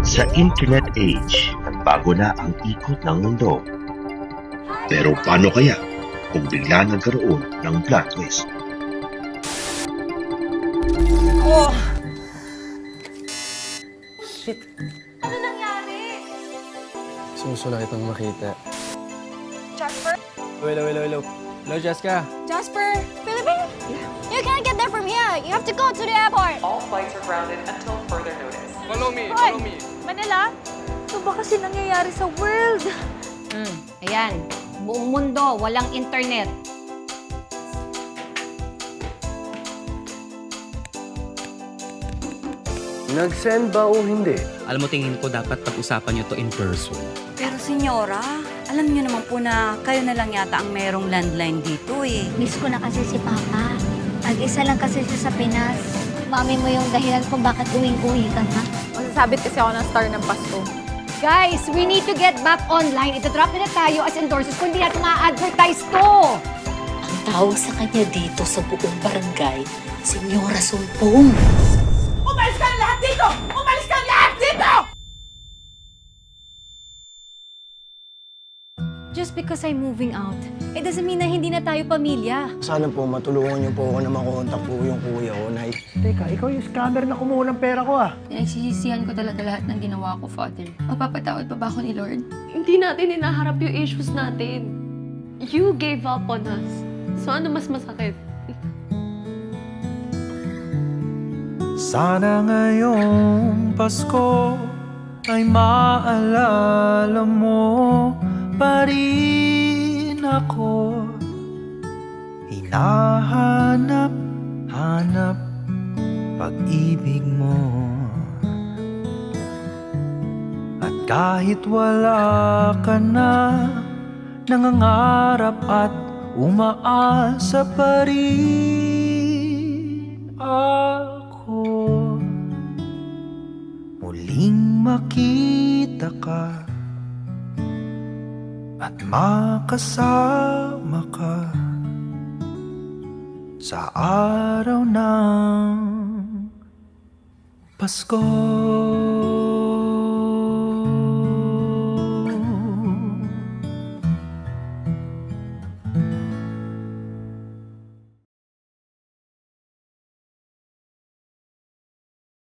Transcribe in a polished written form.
Sa internet age, bago na ang ikot ng mundo. Pero paano kaya kung bigla nagkaroon ng plot twist? Oh! Shit. Ano nangyari? Gusto na kitang makita. Jasper? Hello, Jessica. Jasper? Philippine? You can't get there from here. You have to go to the airport. All flights are grounded until further notice. Follow me, Manila? Ano ba kasi nangyayari sa world? Ayan, buong mundo, walang internet. Nag-send ba o hindi? Alam mo, tingin ko dapat pag-usapan nyo to in person. Pero senyora, alam niyo naman po na kayo na lang yata ang merong landline dito eh. Miss ko na kasi si Papa. Mag-isa lang kasi siya sa Pinas. Mami mo yung dahilan kung bakit uwing-uwi ka na. Masasabit kasi ako ng star ng Pasko. Guys, we need to get back online. Ito-drop nila tayo as endorsers kung hindi natin ma-advertise to. Ang tawag sa kanya dito sa buong barangay, Senyora Sumpong. Umalis ka lahat dito! Umalis ka lahat dito! Just because I'm moving out, it doesn't mean na hindi na tayo pamilya. Sana po matulungan niyo po ako na makontak po yung kuya ko, Nay. Teka, ikaw yung scammer na kumuha ng pera ko ah. Pinagsisisihan ko talaga lahat ng ginawa ko, Father. Mapapatawad pa ba ako ni Lord? Hindi natin hinaharap yung issues natin. You gave up on us. So ano mas masakit? Sana ngayong Pasko ay maalala mo pa rin ako. Hinahanap pag-ibig mo. At kahit wala ka na, nangangarap at umaasa pa rin ako. Muling makita ka at makasama ka sa araw ng Pasko.